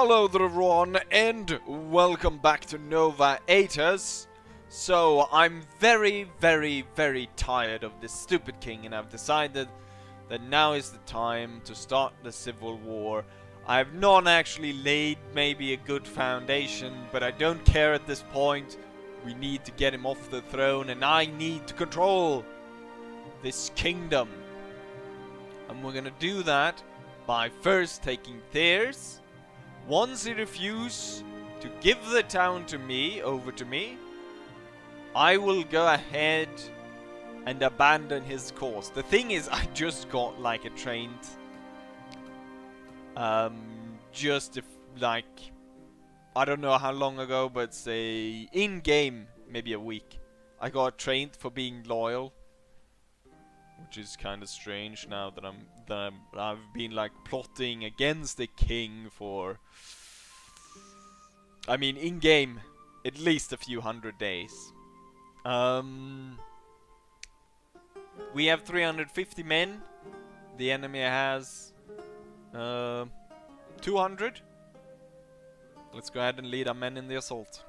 Hello there everyone, and welcome back to Nova Aetas. So, I'm very tired of this stupid king, and I've decided that now is the time to start the civil war. I have not actually laid maybe a good foundation, but I don't care at this point. We need to get him off the throne, and I need to control this kingdom. And we're gonna do that by first taking theirs. Once he refuses to give the town to me, over to me, I will go ahead and abandon his cause. The thing is, I just got like a trained, just if, like, I don't know how long ago, but say in-game, maybe a week, I got trained for being loyal. Which is kind of strange now that I've been like plotting against the king for, I mean, in game at least a few hundred days. We have 350 men. The enemy has 200. Let's go ahead and lead our men in the assault.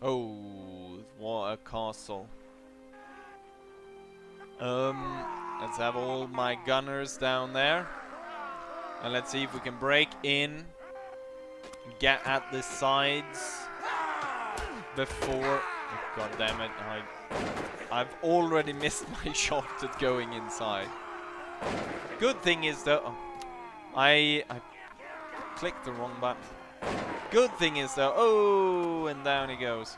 Oh, what a castle. Let's have all my gunners down there. And let's see if we can break in. Get at the sides before... Oh, God damn it. I've already missed my shot at going inside. Good thing is though... Oh, I clicked the wrong button. Good thing is though... Oh, and down he goes.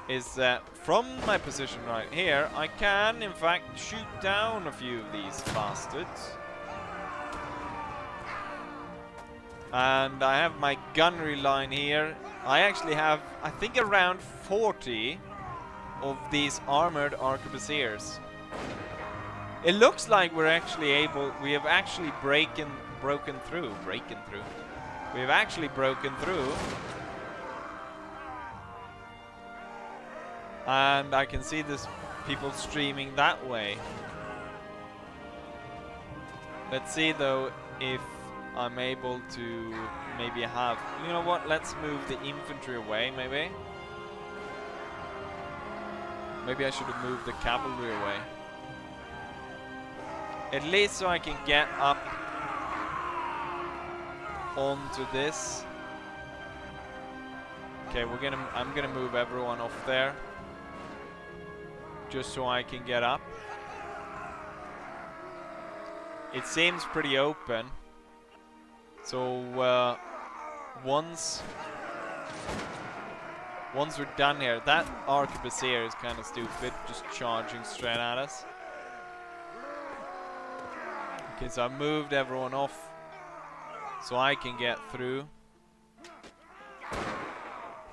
Is that from my position right here, I can in fact shoot down a few of these bastards. And I have my gunnery line here. I actually have, I think, around 40 of these armored arquebusiers. It looks like we're actually able, we have actually broken through. We have actually broken through. And I can see this people streaming that way. Let's see though if I'm able to maybe have... You know what? Let's move the infantry away, maybe. Maybe I should have moved the cavalry away. At least so I can get up onto this. Okay, I'm gonna move everyone off there. Just so I can get up. It seems pretty open. So once we're done here, that arquebusier is kind of stupid, just charging straight at us. Okay, so I moved everyone off so I can get through.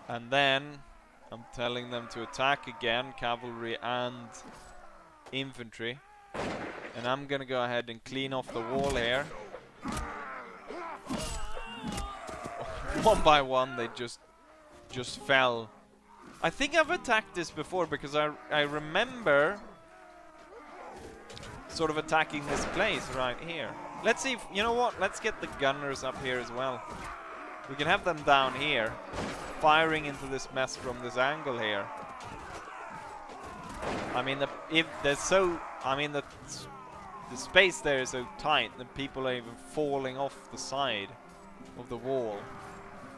And then I'm telling them to attack again, cavalry and infantry. And I'm gonna go ahead and clean off the wall here. One by one they just fell. I think I've attacked this before because I remember sort of attacking this place right here. Let's see if, you know what, let's get the gunners up here as well. We can have them down here, firing into this mess from this angle here. I mean, the space there is so tight that people are even falling off the side of the wall.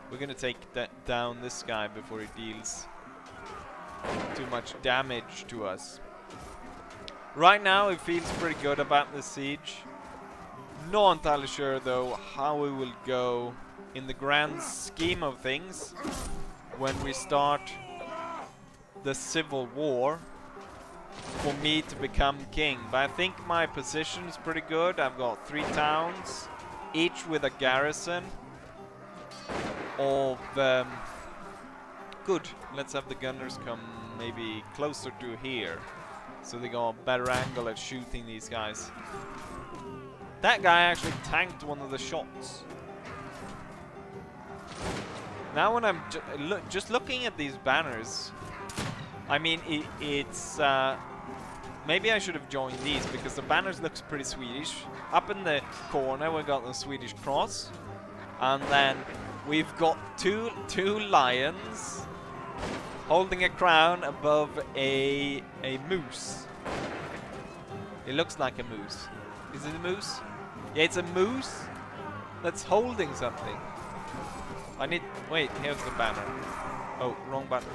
We're gonna take down this guy before he deals too much damage to us. Right now, it feels pretty good about the siege. Not entirely sure though how we will go in the grand scheme of things when we start the civil war for me to become king. But I think my position is pretty good. I've got 3 towns, each with a garrison of good. Let's have the gunners come maybe closer to here so they got a better angle at shooting these guys. That guy actually tanked one of the shots. Now when I'm just looking at these banners, I mean, it's maybe I should have joined these because the banners looks pretty Swedish. Up in the corner we got the Swedish cross. And then we've got two lions holding a crown above a moose. It looks like a moose. Is it a moose? Yeah, it's a moose that's holding something. Wait, here's the banner. Oh, wrong button.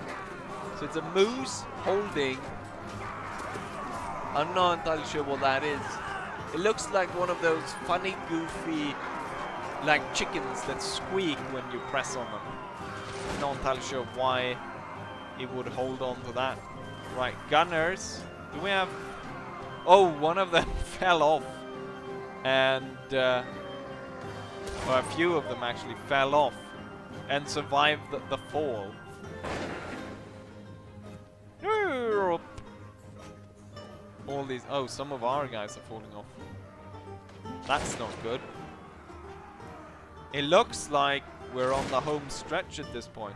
So it's a moose holding... I'm not entirely sure what that is. It looks like one of those funny, goofy, like chickens that squeak when you press on them. I'm not entirely sure why it would hold on to that. Right, gunners. Do we have... Oh, one of them fell off. And, well, a few of them actually fell off and survived the fall. All these... Oh, some of our guys are falling off. That's not good. It looks like we're on the home stretch at this point.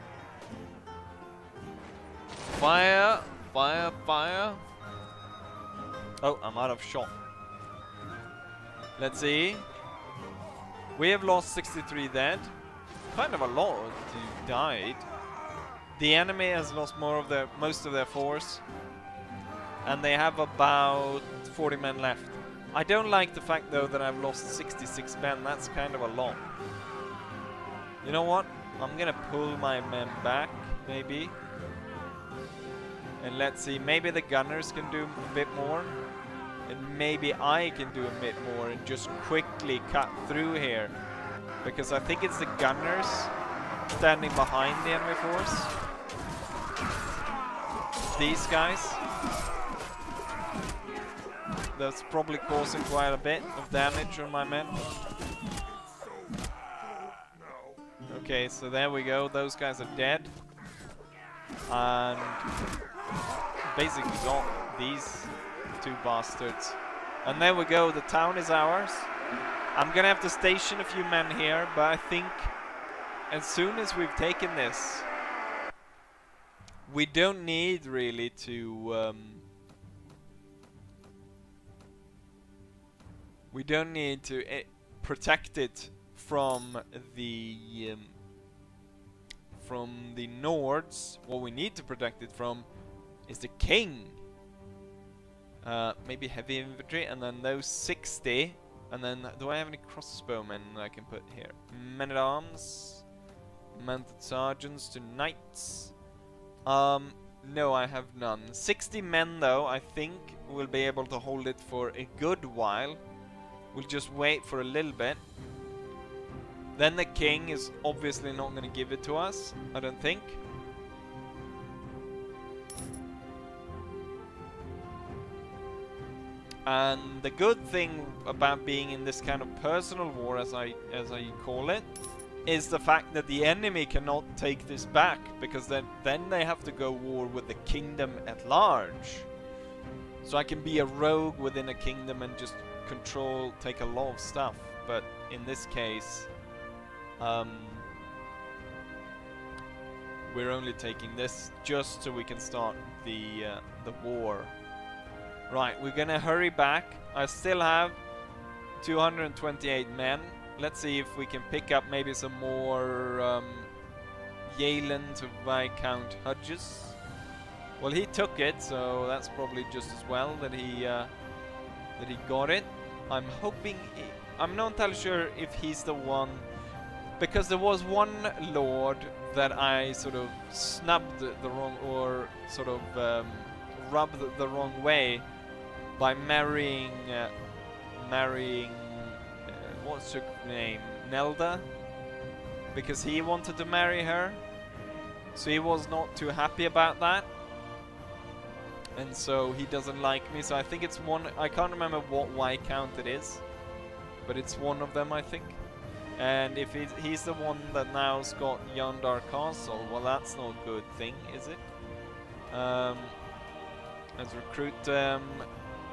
Fire! Fire! Fire! Oh, I'm out of shot. Let's see. We have lost 63 dead. Kind of a lot who died. The enemy has lost most of their force. And they have about 40 men left. I don't like the fact though that I've lost 66 men. That's kind of a lot. You know what? I'm gonna pull my men back, maybe. And let's see, maybe the gunners can do a bit more. And maybe I can do a bit more and just quickly cut through here. Because I think it's the gunners standing behind the enemy force. These guys. That's probably causing quite a bit of damage on my men. Okay, so there we go. Those guys are dead. And basically got these two bastards. And there we go. The town is ours. I'm gonna have to station a few men here, but I think as soon as we've taken this, we don't need really to... we don't need to protect it from the Nords. What we need to protect it from is the king. Maybe heavy infantry, and then those 60. And then, do I have any crossbowmen I can put here? Men-at-arms, mounted sergeants to knights. No, I have none. 60 men, though, I think we'll be able to hold it for a good while. We'll just wait for a little bit. Then the king is obviously not going to give it to us, I don't think. And the good thing about being in this kind of personal war, as I call it, is the fact that the enemy cannot take this back, because then they have to go war with the kingdom at large. So I can be a rogue within a kingdom and just take a lot of stuff, but in this case we're only taking this just so we can start the war. Right, we're gonna hurry back. I still have 228 men. Let's see if we can pick up maybe some more Yalen to Viscount Hudges. Well, he took it, so that's probably just as well that he got it. I'm hoping... I'm not entirely sure if he's the one... Because there was one lord that I sort of snubbed the wrong... Or sort of rubbed the wrong way by marrying... what's her name? Nelda? Because he wanted to marry her. So he was not too happy about that. And so he doesn't like me, so I think it's one... I can't remember what Viscount it is, but it's one of them, I think. And if he's the one that now's got Yondar Castle, well, that's not a good thing, is it? Let's recruit them,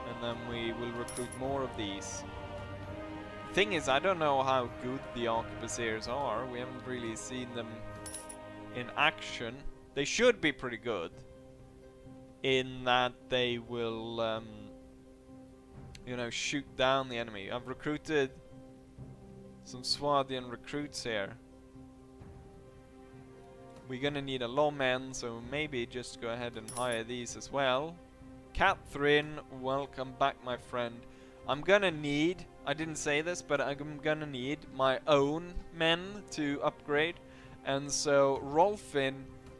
and then we will recruit more of these. Thing is, I don't know how good the arquebusiers are. We haven't really seen them in action. They should be pretty good, in that they will, you know, shoot down the enemy. I've recruited some Swarthian recruits here. We're gonna need a lot of men, so maybe just go ahead and hire these as well. Catherine, welcome back, my friend. I'm gonna need, I didn't say this, but I'm gonna need my own men to upgrade. And so Rolfin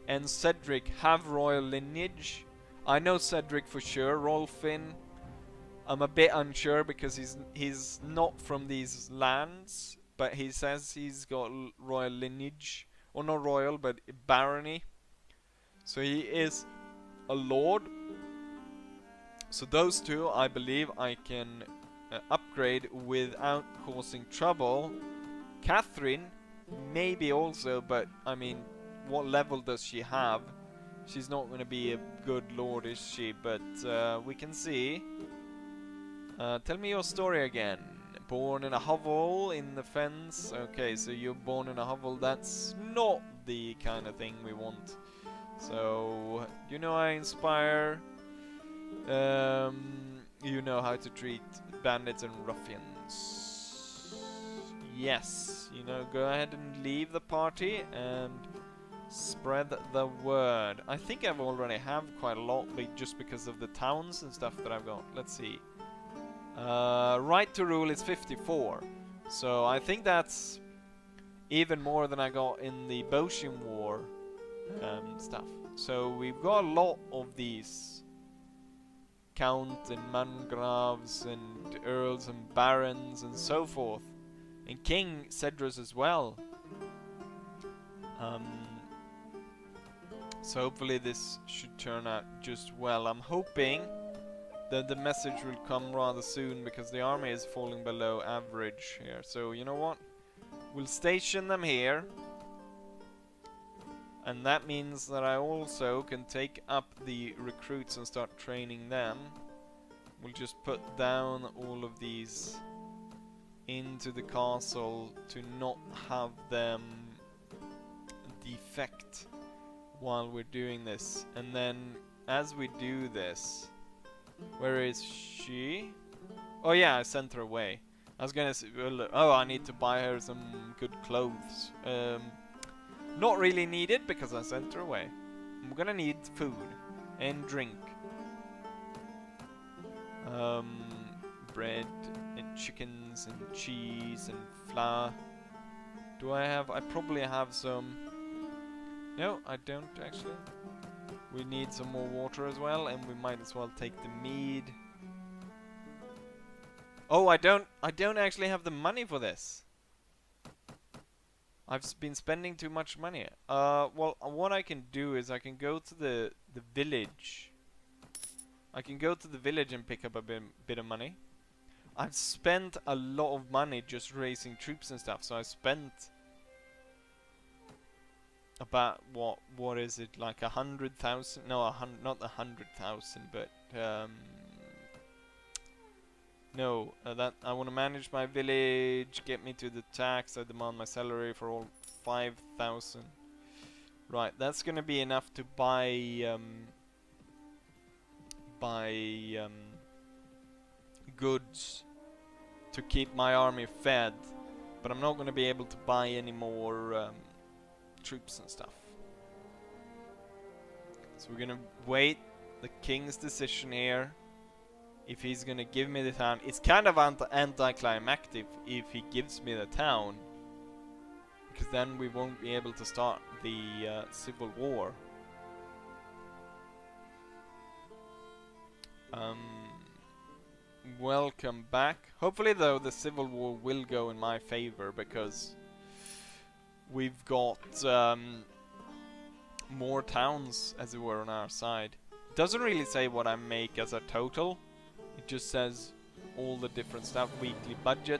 and Cedric have royal lineage. I know Cedric for sure. Rolfin, I'm a bit unsure because he's not from these lands, but he says he's got royal lineage. Or not royal, but barony. So he is a lord. So those two, I believe I can upgrade without causing trouble. Catherine, maybe also, but I mean, what level does she have? She's not going to be a good lord, is she? But we can see. Tell me your story again. Born in a hovel in the fence. Okay, so you're born in a hovel. That's not the kind of thing we want. So, you know, I inspire. You know how to treat bandits and ruffians. Yes, you know, go ahead and leave the party and spread the word. I think I've already have quite a lot, just because of the towns and stuff that I've got. Let's see. Right to rule is 54. So I think that's even more than I got in the Boshin War stuff. So we've got a lot of these count and mangraves and earls and barons and so forth. And King Cedrus as well. So hopefully this should turn out just well. I'm hoping that the message will come rather soon because the army is falling below average here. So you know what? We'll station them here. And that means that I also can take up the recruits and start training them. We'll just put down all of these into the castle to not have them defect while we're doing this. And then as we do this, where is she? Oh yeah, I sent her away. I was gonna say, oh, I need to buy her some good clothes. Not really needed because I sent her away. I'm gonna need food and drink. Bread and chickens and cheese and flour. Do I have? I probably have some. No, I don't actually. We need some more water as well, and we might as well take the mead. Oh, I don't actually have the money for this. I've been spending too much money. Well, what I can do is I can go to the village. I can go to the village and pick up a bit of money. I've spent a lot of money just raising troops and stuff, so I spent about what is it, like 100,000? No, not 100,000, but no, that I want to manage my village, get me to the tax. I demand my salary for all 5,000. Right, that's gonna be enough to buy goods to keep my army fed, but I'm not gonna be able to buy any more troops and stuff. So we're gonna wait the king's decision here. If he's gonna give me the town, it's kind of anticlimactic if he gives me the town, because then we won't be able to start the civil war. Welcome back. Hopefully though the civil war will go in my favor, because we've got more towns as it were on our side. It doesn't really say what I make as a total. It just says all the different stuff, weekly budget,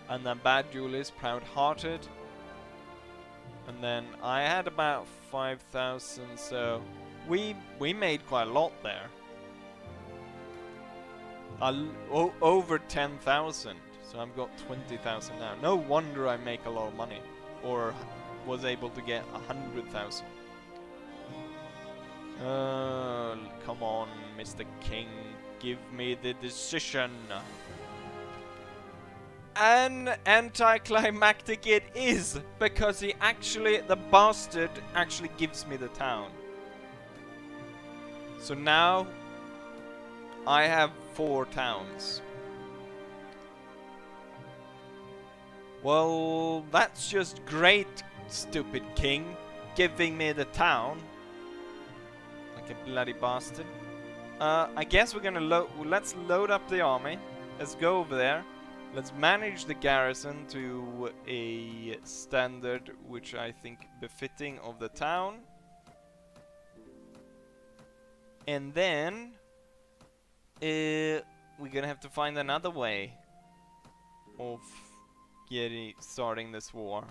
and then Bad Julius, Proud-Hearted, and then I had about 5,000, so we made quite a lot there. Over 10,000, so I've got 20,000 now. No wonder I make a lot of money, or was able to get 100,000. Come on, Mr. King. Give me the decision. an anticlimactic it is, because he actually, the bastard actually gives me the town. So now I have 4 towns. Well, that's just great, stupid king, giving me the town. Like a bloody bastard. I guess we're gonna let's load up the army. Let's go over there. Let's manage the garrison to a standard which I think befitting of the town. And then we're gonna have to find another way of starting this war.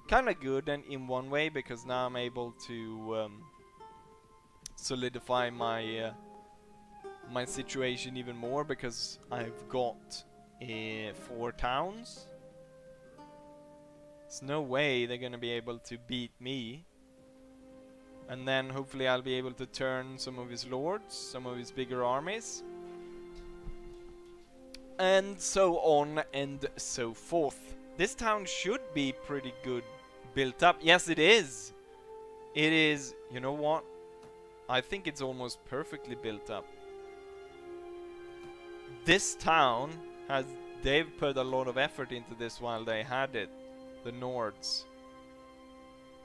Kinda good and in one way, because now I'm able to solidify my my situation even more, because I've got 4 towns. There's no way they're gonna be able to beat me. And then hopefully I'll be able to turn some of his lords, some of his bigger armies. And so on and so forth. This town should be pretty good built up. Yes, it is. It is. You know what? I think it's almost perfectly built up. This town has... They've put a lot of effort into this while they had it. The Nords.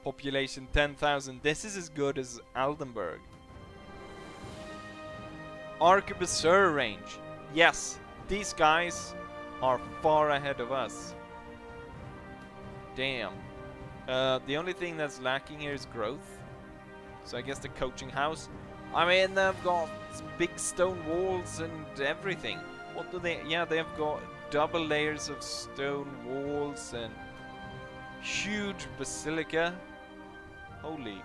Population 10,000. This is as good as Aldenburg. Arquebusier range. Yes, these guys are far ahead of us. Damn. The only thing that's lacking here is growth. So I guess the coaching house. I mean, they've got big stone walls and everything. What do they... Yeah, they've got double layers of stone walls and huge basilica. Holy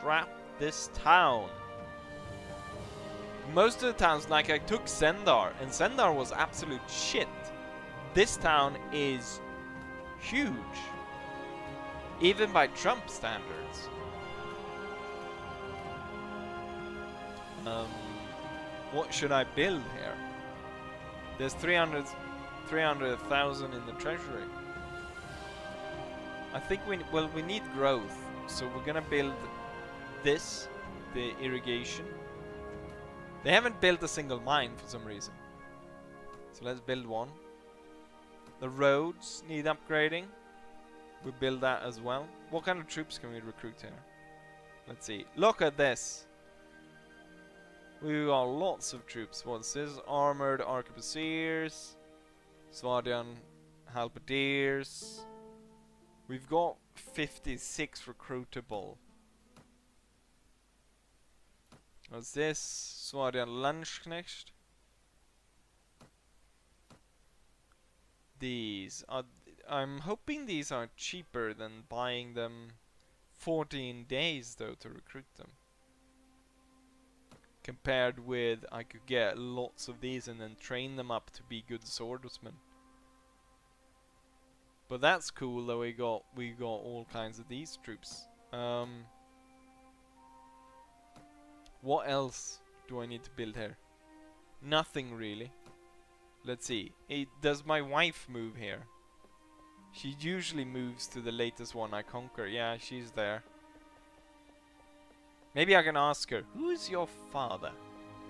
crap, this town. Most of the towns, like I took Sendar, and Sendar was absolute shit. This town is huge. Even by Trump standards. What should I build here? There's 300,000 in the treasury. I think we need growth. So we're gonna build this, the irrigation. They haven't built a single mine for some reason. So let's build one. The roads need upgrading. We build that as well. What kind of troops can we recruit here? Let's see. Look at this. We got lots of troops. What's this? Armored arquebusiers, Swardian halberdiers. We've got 56 recruitable. What's this? Swardian Landsknecht. These are... I'm hoping these are cheaper than buying them 14 days though to recruit them. Compared with, I could get lots of these and then train them up to be good swordsmen. But that's cool that we got all kinds of these troops. What else do I need to build here? Nothing really. Let's see. Does my wife move here? She usually moves to the latest one I conquer. Yeah, she's there. Maybe I can ask her, who is your father?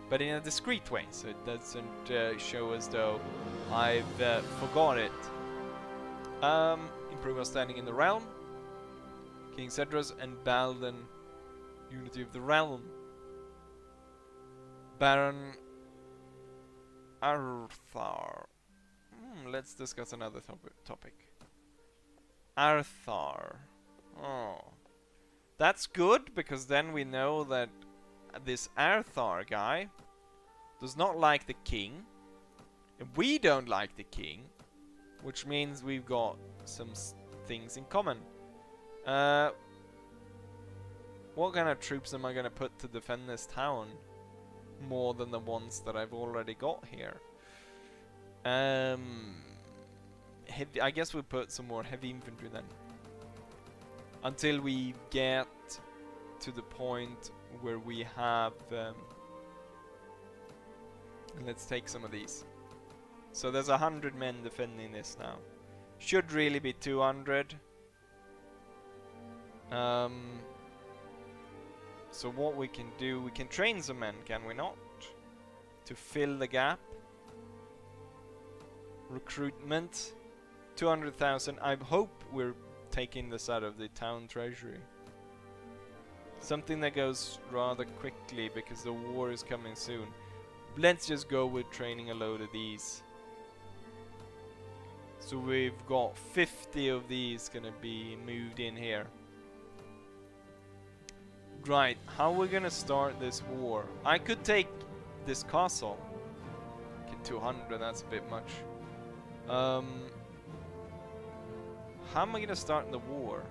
But in a discreet way, so it doesn't show as though I've forgot it. Improve our standing in the realm. King Cedrus and Balden. Unity of the realm. Baron Arthar. Let's discuss another topic. Arthar. Oh. That's good, because then we know that this Arthar guy does not like the king. And we don't like the king. Which means we've got some things in common. What kind of troops am I going to put to defend this town? More than the ones that I've already got here. I guess we'll put some more heavy infantry then. Until we get to the point where we have... let's take some of these. So there's 100 men defending this now. Should really be 200. So what we can do, we can train some men, can we not? To fill the gap. Recruitment. 200,000. I hope we're taking this out of the town treasury. Something that goes rather quickly because the war is coming soon. Let's just go with training a load of these. So we've got 50 of these gonna be moved in here. Right, how are we gonna start this war? I could take this castle. Okay, 200, that's a bit much. How am I gonna start the war?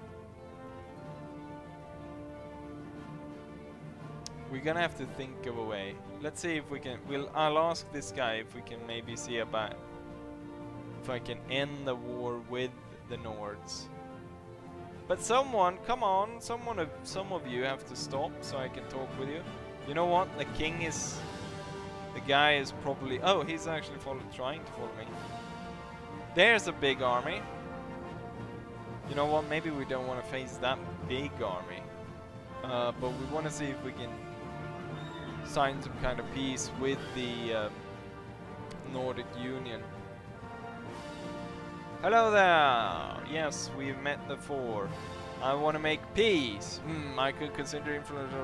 We're gonna have to think of a way. Let's see if we can. I'll ask this guy if we can maybe see about if I can end the war with the Nords. But someone, come on, some of you have to stop so I can talk with you. You know what? The king is. The guy is probably. Oh, he's actually trying to follow me. There's a big army. You know what? Maybe we don't want to face that big army. But we want to see if we can sign some kind of peace with the Nordic Union. Hello there! Yes, we've met before. I want to make peace. I could consider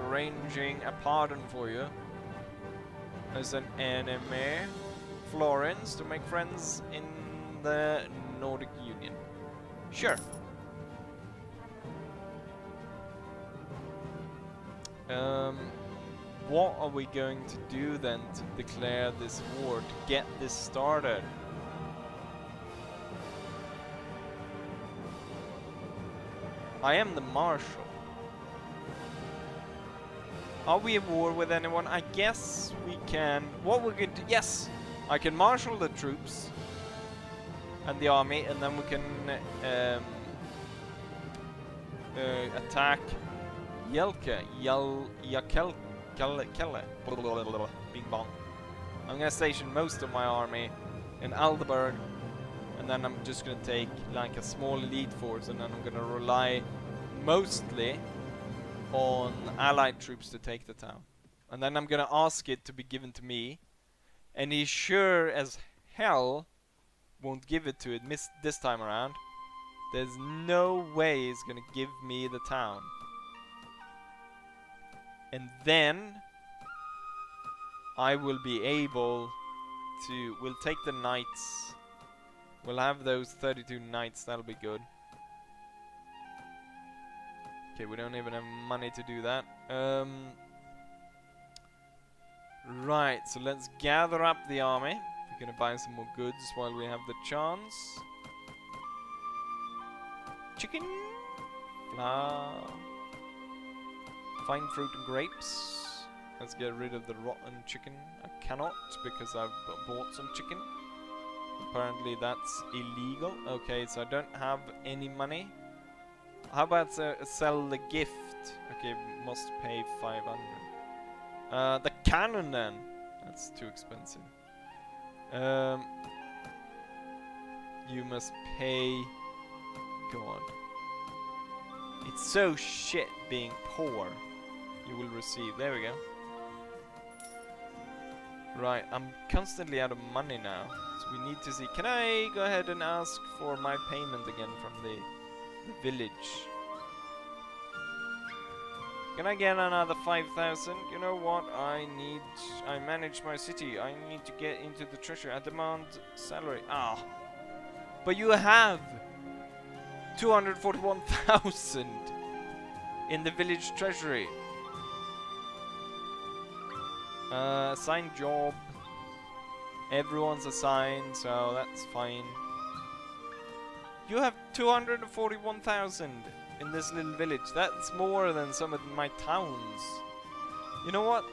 arranging a pardon for you. As an enemy. Florence, to make friends in the Nordic Union. Sure. What are we going to do then to declare this war, to get this started? I am the marshal. Are we at war with anyone? I guess we can. What we're going to... Yes! I can marshal the troops and the army, and then we can attack Yelke. Kelle. Bing bong. I'm gonna station most of my army in Aldeburg, and then I'm just gonna take like a small elite force, and then I'm gonna rely mostly on allied troops to take the town. And then I'm gonna ask it to be given to me, and he sure as hell won't give it to it this time around. There's no way he's gonna give me the town. And then I will be able to... We'll take the knights. We'll have those 32 knights, that'll be good. Okay, we don't even have money to do that. Right, so let's gather up the army. We're gonna buy some more goods while we have the chance. Chicken, flour, fine fruit and grapes. Let's get rid of the rotten chicken. I cannot because I've bought some chicken. Apparently that's illegal. Okay, so I don't have any money. How about sell the gift? Okay, must pay 500. The cannon then. That's too expensive. You must pay. God. It's so shit being poor. You will receive. There we go. Right, I'm constantly out of money now. So we need to see. Can I go ahead and ask for my payment again from the village? Can I get another 5,000? You know what? I manage my city. I need to get into the treasury. I demand salary. Ah. But you have 241,000 in the village treasury. Assigned job. Everyone's assigned, so that's fine. You have 241,000 in this little village. That's more than some of my towns. You know what?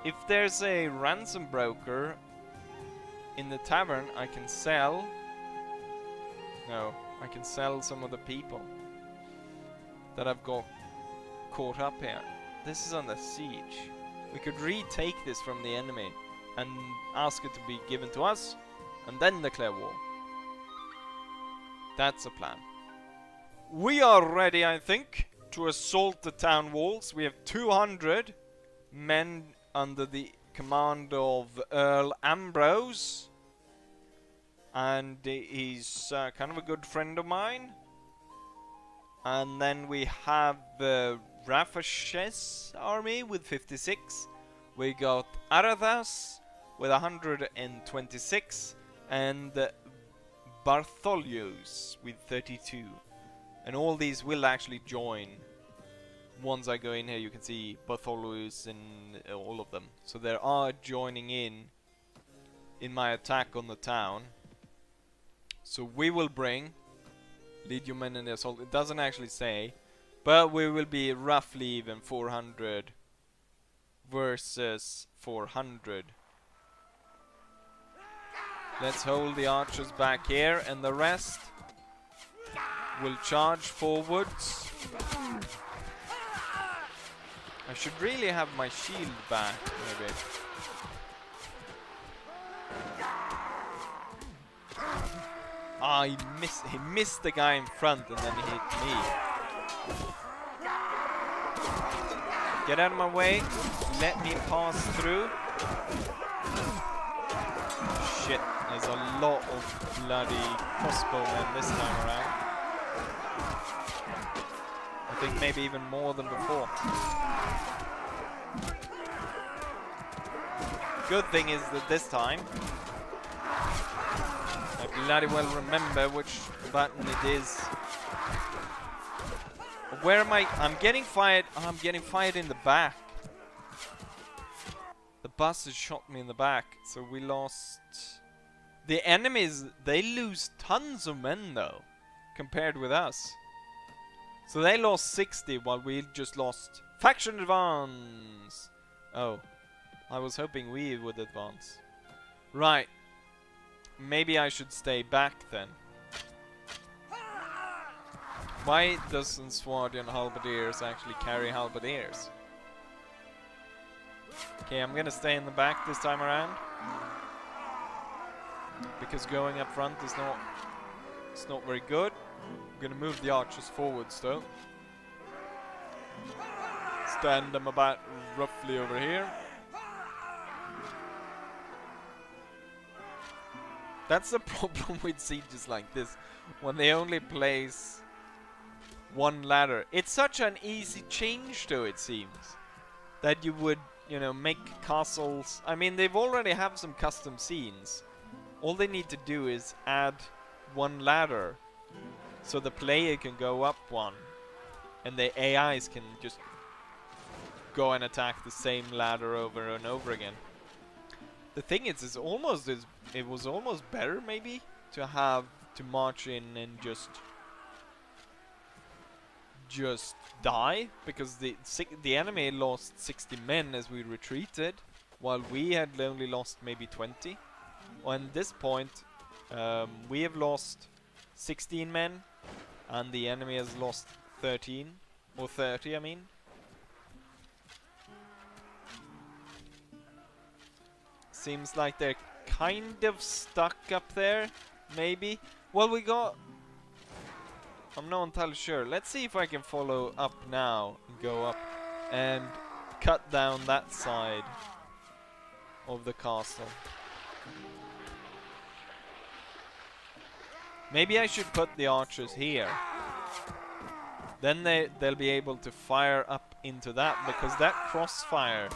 If there's a ransom broker in the tavern, I can sell. No, I can sell some of the people that I've got caught up here. This is under siege. We could retake this from the enemy and ask it to be given to us, and then declare war. That's a plan. We are ready, I think, to assault the town walls. We have 200 men under the command of Earl Ambrose. And he's kind of a good friend of mine. And then we have Rafash's army with 56. We got Aetas with 126. And Bartholomew's with 32. And all these will actually join. Once I go in here, you can see Bartholomew's and all of them. So they are joining in my attack on the town. So we will bring lead your men in the assault. It doesn't actually say, but we will be roughly even 400 versus 400. Let's hold the archers back here, and the rest will charge forwards. I should really have my shield back, maybe. Ah, he missed the guy in front and then he hit me. Get out of my way. Let me pass through. Shit, there's a lot of bloody crossbowmen this time around. I think maybe even more than before. Good thing is that this time I bloody well remember which button it is. Where am I? I'm getting fired. Oh, I'm getting fired in the back. The bus has shot me in the back, so we lost. The enemies, they lose tons of men though, compared with us. So they lost 60 while we just lost. Faction advance! Oh, I was hoping we would advance. Right. Maybe I should stay back then. Why doesn't Swardian halberdiers actually carry halberdiers? Okay, I'm gonna stay in the back this time around. Because going up front is not very good. I'm gonna move the archers forwards though. Stand them about roughly over here. That's the problem with sieges like this, when they only place one ladder. It's such an easy change though, it seems, that you would, you know, make castles. I mean, they've already have some custom scenes. All they need to do is add one ladder, so the player can go up one, and the AIs can just go and attack the same ladder over and over again. The thing is, it was almost better maybe to have to march in and just die, because the enemy lost 60 men as we retreated, while we had only lost maybe 20. On this point, we have lost 16 men, and the enemy has lost 13 or 30. I mean. Seems like they're kind of stuck up there, maybe. Well, we got... I'm not entirely sure. Let's see if I can follow up now and go up and cut down that side of the castle. Maybe I should put the archers here. Then they'll be able to fire up into that, because that crossfire,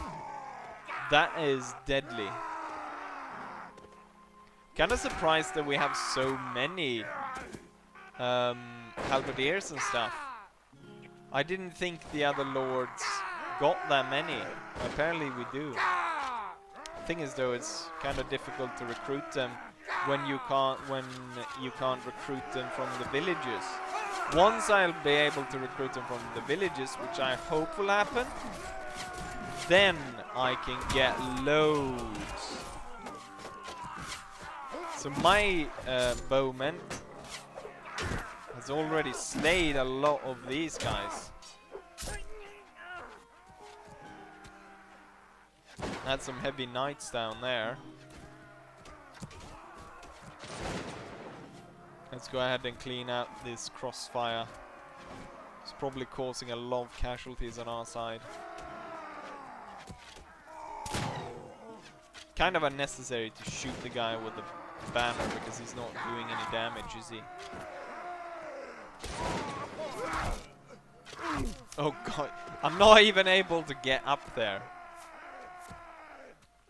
that is deadly. Kind of surprised that we have so many halberdiers and stuff. I didn't think the other lords got that many. Apparently we do. Thing is though, it's kind of difficult to recruit them when you can't recruit them from the villages. Once I'll be able to recruit them from the villages, which I hope will happen, then I can get loads. So my bowman has already slayed a lot of these guys. Had some heavy knights down there. Let's go ahead and clean out this crossfire. It's probably causing a lot of casualties on our side. Kind of unnecessary to shoot the guy with the banner because he's not doing any damage, is he? Oh god, I'm not even able to get up there.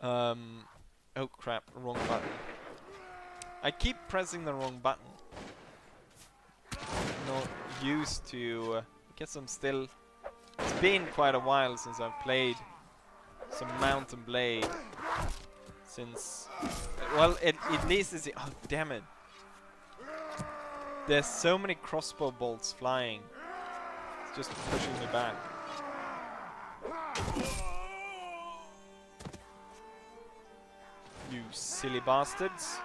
Oh crap, wrong button. I keep pressing the wrong button. Not used to... I guess I'm still... It's been quite a while since I've played some Mount and Blade. Since... Well, at least it's... Oh, damn it. There's so many crossbow bolts flying. It's just pushing me back. You silly bastards.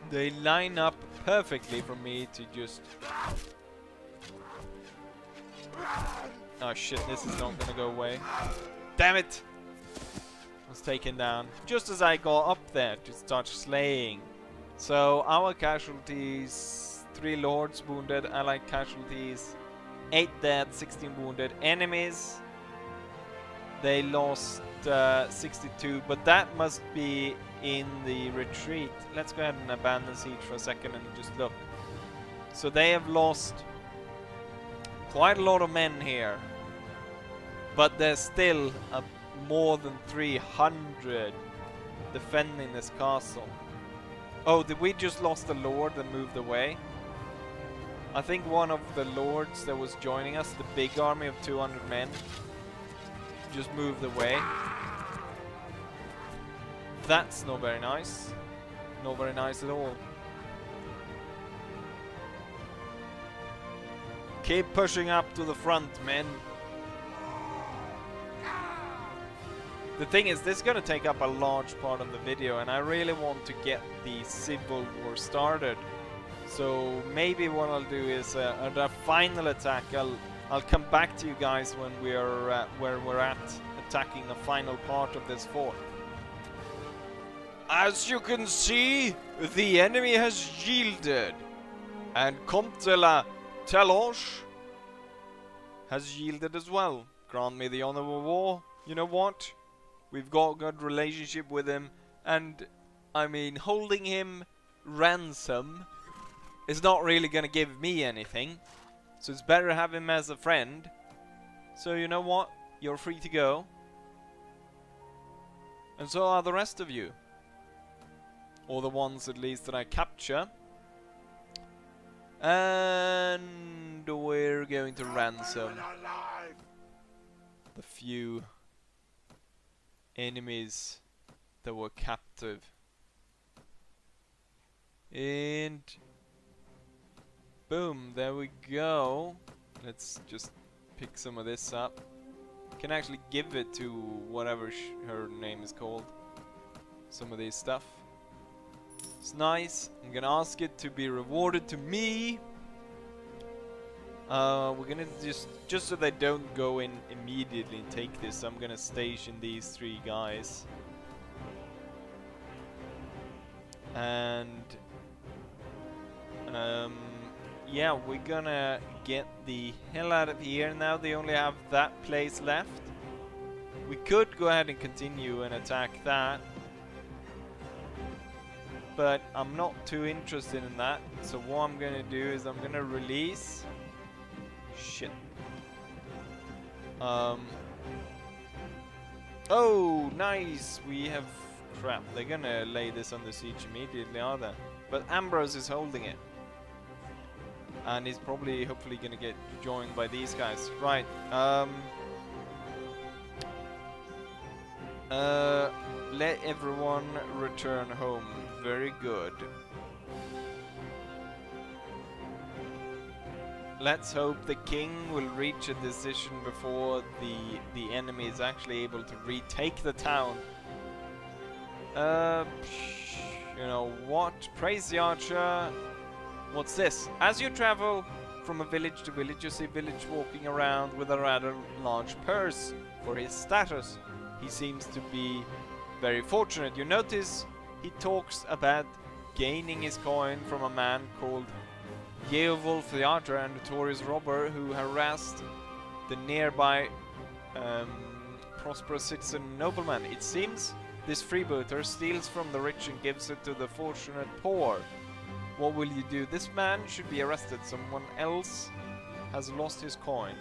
They line up perfectly for me to just... Oh shit, this is not gonna go away. Damn it! I was taken down just as I got up there to start slaying. So our casualties, 3 lords wounded, allied casualties, 8 dead, 16 wounded. Enemies, they lost 62, but that must be in the retreat. Let's go ahead and abandon siege for a second and just look. So they have lost quite a lot of men here, but there's still more than 300 defending this castle. Oh, did we just lost the lord and moved away? I think one of the lords that was joining us, the big army of 200 men, just moved away. That's not very nice. Not very nice at all. Keep pushing up to the front, men. The thing is, this is going to take up a large part of the video, and I really want to get the Civil War started. So maybe what I'll do is a final attack. I'll come back to you guys when we're where we're at, attacking the final part of this fort. As you can see, the enemy has yielded, and Comte de la Teloche has yielded as well. Grant me the honor of war. You know what? We've got a good relationship with him, and I mean, holding him ransom is not really gonna give me anything, so it's better to have him as a friend. So you know what? You're free to go, and so are the rest of you. Or the ones at least that I capture. And we're going to ransom the few enemies that were captive. And boom, there we go. Let's just pick some of this up. Can actually give it to whatever her name is called. Some of this stuff. It's nice. I'm gonna ask it to be rewarded to me. We're gonna just so they don't go in immediately and take this, I'm gonna station these 3 guys. And yeah, we're gonna get the hell out of here. Now they only have that place left. We could go ahead and continue and attack that, but I'm not too interested in that. So what I'm gonna do is I'm gonna release. Shit. Oh, nice. We have crap. They're gonna lay this under siege immediately, are they? But Ambrose is holding it, and he's probably, hopefully, gonna get joined by these guys. Right. Let everyone return home. Very good. Let's hope the king will reach a decision before the enemy is actually able to retake the town. You know what? Praise the archer. What's this? As you travel from a village to village, you see village walking around with a rather large purse for his status. He seems to be very fortunate. You notice he talks about gaining his coin from a man called Yeovulf the Archer, a notorious robber who harassed the nearby prosperous citizen nobleman. It seems this freebooter steals from the rich and gives it to the fortunate poor. What will you do? This man should be arrested. Someone else has lost his coin.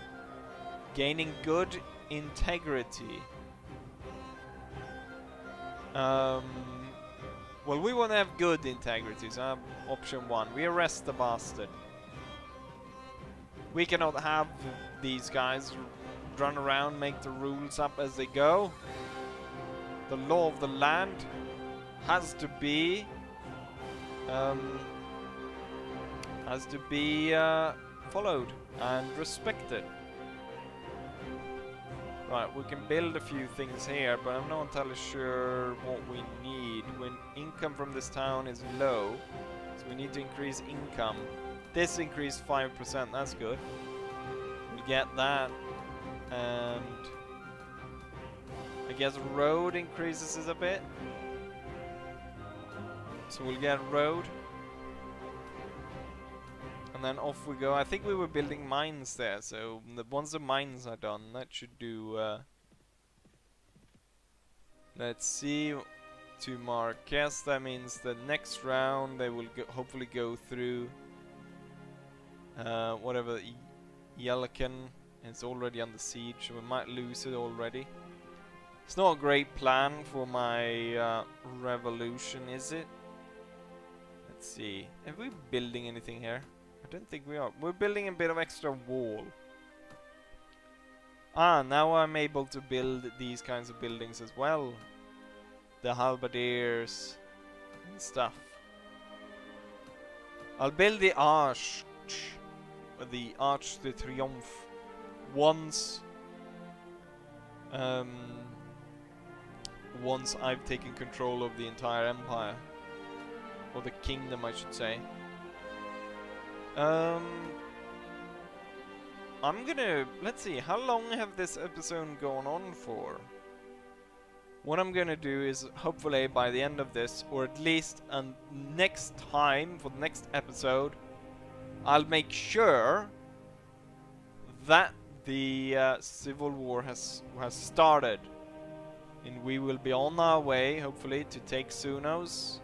Gaining good integrity. Well, we want to have good integrity, so I have option 1. We arrest the bastard. We cannot have these guys run around, make the rules up as they go. The law of the land has to be followed and respected. Right, we can build a few things here, but I'm not entirely sure what we need. When income from this town is low, so we need to increase income. This increased 5%, that's good. We get that, and I guess road increases it a bit. So we'll get road. And then off we go. I think we were building mines there, so once the mines are done, that should do. Let's see, to Marquez. That means the next round they will hopefully go through whatever. Yelkin is already under siege, so we might lose it already. It's not a great plan for my revolution, is it? Let's see. Are we building anything here? I don't think we are. We're building a bit of extra wall. Ah, now I'm able to build these kinds of buildings as well. The halberdiers and stuff. I'll build the Arch de Triomphe once I've taken control of the entire empire. Or the kingdom, I should say. I'm gonna... Let's see, how long have this episode gone on for? What I'm gonna do is, hopefully by the end of this, or at least next time, for the next episode, I'll make sure that the civil war has started. And we will be on our way, hopefully, to take Sunos,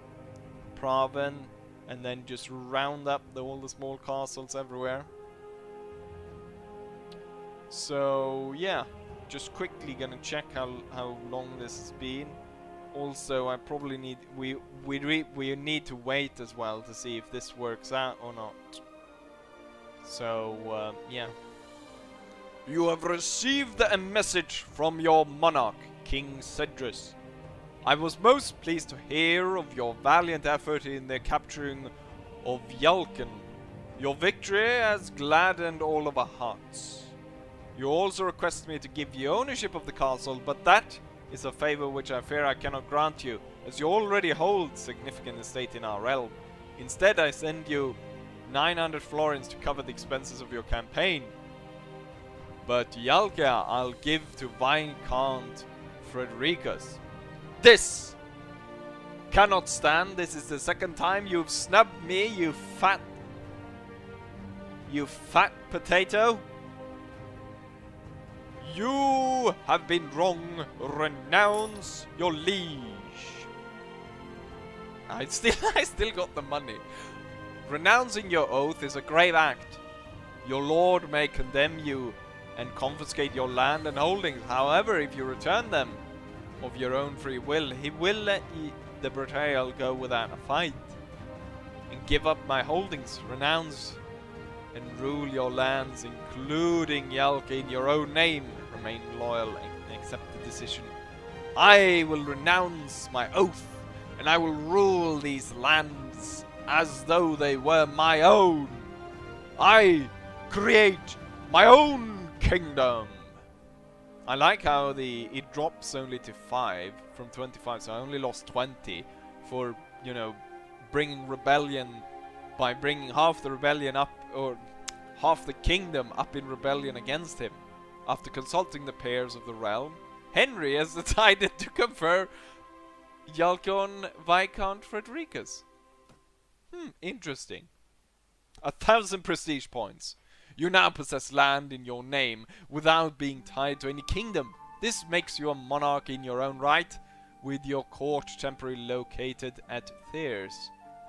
Praven, and then just round up all the small castles everywhere. So yeah, just quickly gonna check how long this has been. Also, I probably need we need to wait as well to see if this works out or not. So yeah. You have received a message from your monarch, King Cedrus. I was most pleased to hear of your valiant effort in the capturing of Yelkin. Your victory has gladdened all of our hearts. You also request me to give you ownership of the castle, but that is a favor which I fear I cannot grant you, as you already hold significant estate in our realm. Instead, I send you 900 florins to cover the expenses of your campaign. But Yalka I'll give to Viscount Frederikus. This cannot stand. This is the second time you've snubbed me, you fat potato. You have been wrong. Renounce your liege. I still got the money. Renouncing your oath is a grave act. Your lord may condemn you and confiscate your land and holdings. However, if you return them of your own free will, he will let the betrayal go without a fight. And give up my holdings, renounce and rule your lands, including Yalka, in your own name. Remain loyal and accept the decision. I will renounce my oath, and I will rule these lands as though they were my own. I create my own kingdom. I like how it drops only to 5 from 25, so I only lost 20 for, you know, bringing rebellion, by bringing half the rebellion up, or half the kingdom up in rebellion against him. After consulting the peers of the realm, Henry has decided to confer Yalcon Viscount Frederica's. Interesting. 1,000 prestige points. You now possess land in your name without being tied to any kingdom. This makes you a monarch in your own right, with your court temporarily located at Theirs.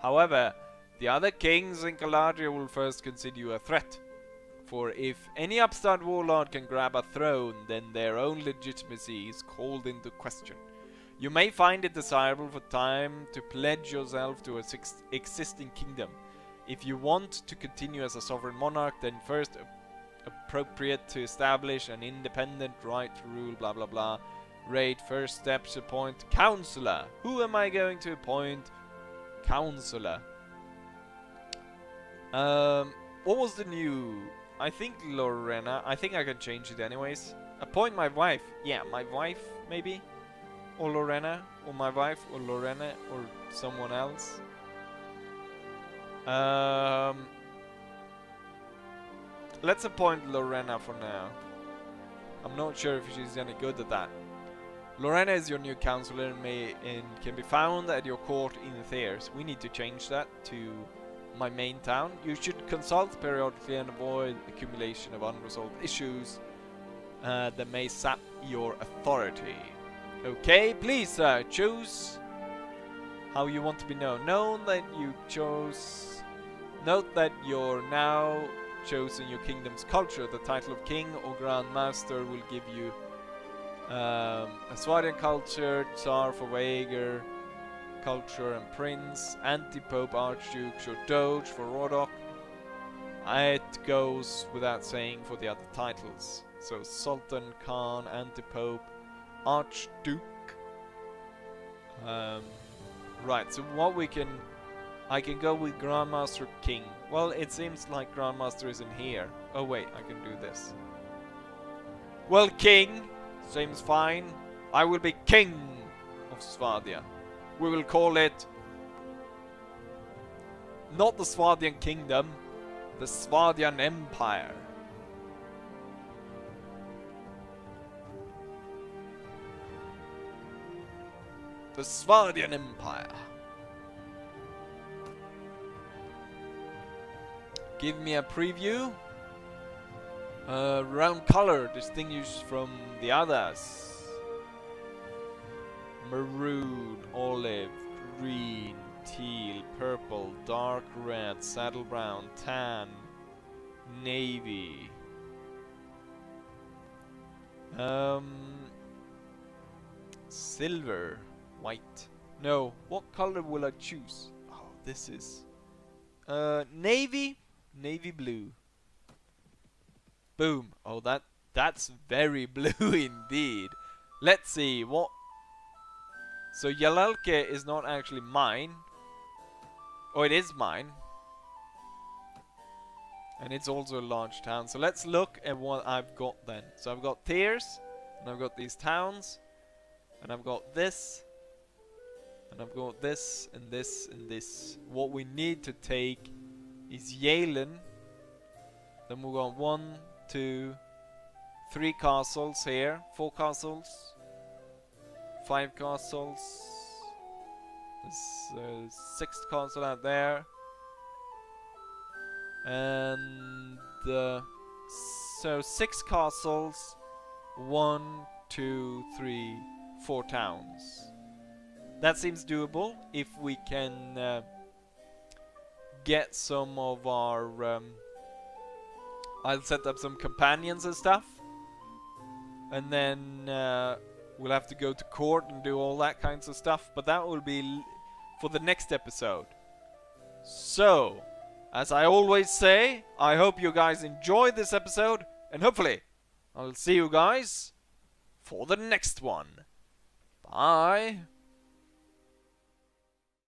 However, the other kings in Calabria will first consider you a threat. For if any upstart warlord can grab a throne, then their own legitimacy is called into question. You may find it desirable for time to pledge yourself to a existing kingdom. If you want to continue as a sovereign monarch, then first appropriate to establish an independent right to rule, blah blah blah. Rate first steps to appoint counselor. Who am I going to appoint counselor? What was the new? I think Lorena. I think I can change it anyways. Appoint my wife. Yeah, my wife maybe, or Lorena, or my wife, or Lorena, or someone else. Let's appoint Lorena for now. I'm not sure if she's any good at that. Lorena is your new counselor and can be found at your court in Theirs. We need to change that to my main town. You should consult periodically and avoid accumulation of unresolved issues that may sap your authority. Okay, please choose how you want to be known. Note that you're now chosen your kingdom's culture. The title of king or grand master will give you Aswadian culture, Tsar for Vaegar culture and prince, anti-pope, archduke, or doge for Rodok. It goes without saying for the other titles. So Sultan, Khan, anti-pope, archduke. Right, so what I can go with Grandmaster King. Well, it seems like Grandmaster is in here. Oh wait, I can do this. Well, King seems fine. I will be King of Swadia. We will call it not the Swadian Kingdom, the Swadian Empire. The Swadian Empire. Give me a preview. Realm color distinguished from the others. Maroon, olive, green, teal, purple, dark red, saddle brown, tan, navy. Silver, white. No, what color will I choose? Oh, this is navy blue. Boom. Oh, that's very blue indeed. Let's see what. So Yalalke is not actually mine. Oh, it is mine. And it's also a large town. So let's look at what I've got then. So I've got Theirs, and I've got these towns, and I've got this, and I've got this, and this, and this. What we need to take is Yalen. Then we've got 1, 2, 3 castles here, 4 castles, 5 castles. There's 6th castle out there, and so 6 castles, 1, 2, 3, 4 towns. That seems doable if we can get some of our. I'll set up some companions and stuff, and then we'll have to go to court and do all that kinds of stuff, but that will be for the next episode. So, as I always say, I hope you guys enjoyed this episode, and hopefully I'll see you guys for the next one. Bye!